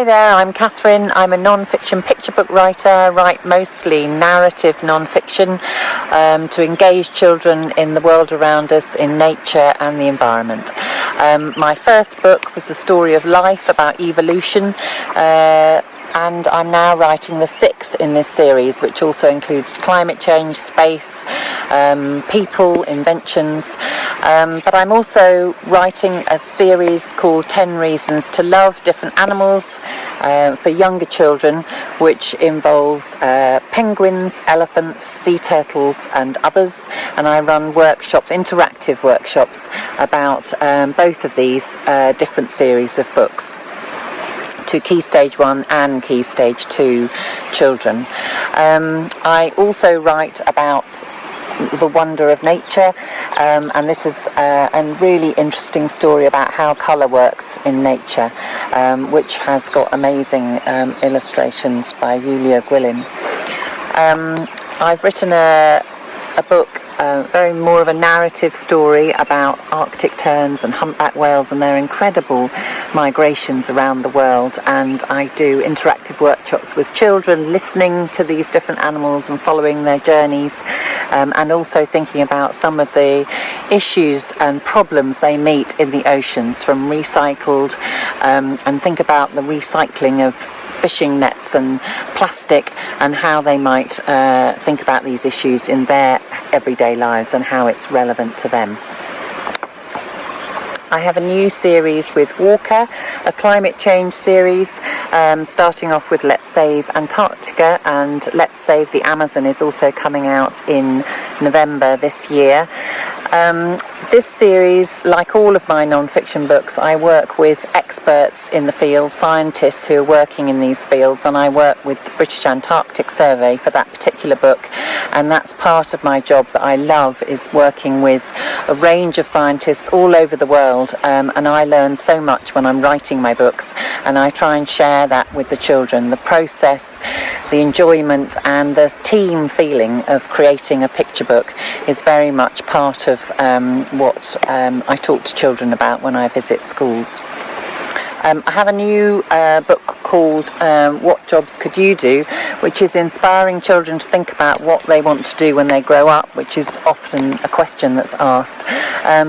Hi there, I'm Catherine. I'm a non-fiction picture book writer. I write mostly narrative non-fiction to engage children in the world around us, in nature and the environment. My first book was a story of life about evolution, and I'm now writing the 6th in this series, which also includes climate change, space, people, inventions. But I'm also writing a series called 10 Reasons to Love Different Animals for younger children, which involves penguins, elephants, sea turtles and others. And I run workshops, interactive workshops, about both of these different series of books to Key Stage 1 and Key Stage 2 children. I also write about the wonder of nature, and this is a really interesting story about how colour works in nature, which has got amazing illustrations by Julia Gwilym. I've written a book, very more of a narrative story about Arctic terns and humpback whales and their incredible migrations around the world, and I do interactive workshops with children, listening to these different animals and following their journeys, and also thinking about some of the issues and problems they meet in the oceans from recycled, and think about the recycling of fishing nets and plastic and how they might think about these issues in their everyday lives and how it's relevant to them. I have a new series with Walker, a climate change series, starting off with Let's Save Antarctica, and Let's Save the Amazon is also coming out in November this year. This series, like all of my non-fiction books, I work with experts in the field, scientists who are working in these fields, and I work with the British Antarctic Survey for that particular book, and that's part of my job that I love, is working with a range of scientists all over the world, and I learn so much when I'm writing my books, and I try and share that with the children. The process, the enjoyment and the team feeling of creating a picture book is very much part of what I talk to children about when I visit schools. I have a new book called What Jobs Could You Do?, which is inspiring children to think about what they want to do when they grow up, which is often a question that's asked,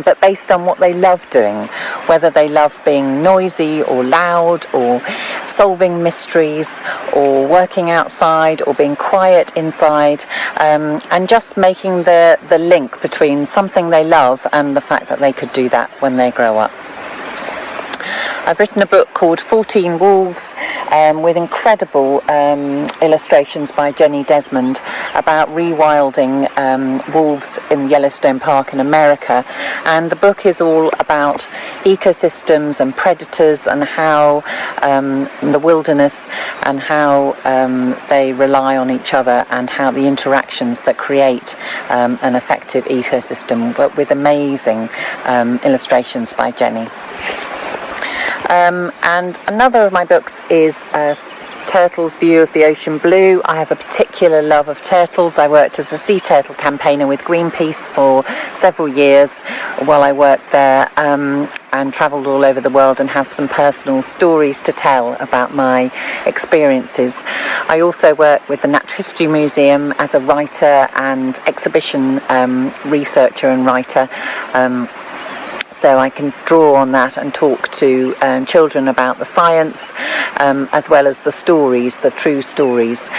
but based on what they love doing, whether they love being noisy or loud or solving mysteries or working outside or being quiet inside, and just making the link between something they love and the fact that they could do that when they grow up. I've written a book called 14 Wolves, with incredible illustrations by Jenny Desmond about rewilding wolves in Yellowstone Park in America, and the book is all about ecosystems and predators and how the wilderness and how they rely on each other and how the interactions that create an effective ecosystem, but with amazing illustrations by Jenny. And another of my books is Turtle's View of the Ocean Blue. I have a particular love of turtles. I worked as a sea turtle campaigner with Greenpeace for several years while I worked there, and travelled all over the world and have some personal stories to tell about my experiences. I also work with the Natural History Museum as a writer and exhibition researcher and writer. So I can draw on that and talk to children about the science, as well as the stories, the true stories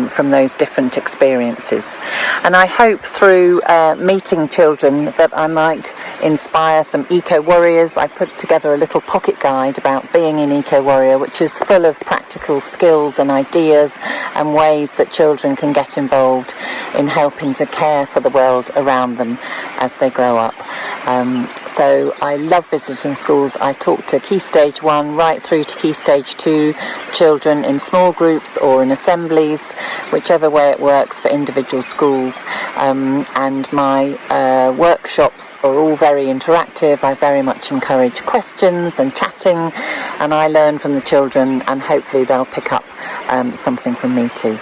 from those different experiences. And I hope through meeting children that I might inspire some eco-warriors. I put together a little pocket guide about being an eco-warrior, which is full of practical skills and ideas and ways that children can get involved in helping to care for the world around them as they grow up. So I love visiting schools. I talk to Key Stage 1 right through to Key Stage 2 children in small groups or in assemblies, whichever way it works for individual schools. And my workshops are all very interactive. I very much encourage questions and chatting, and I learn from the children, and hopefully they'll pick up something from me too.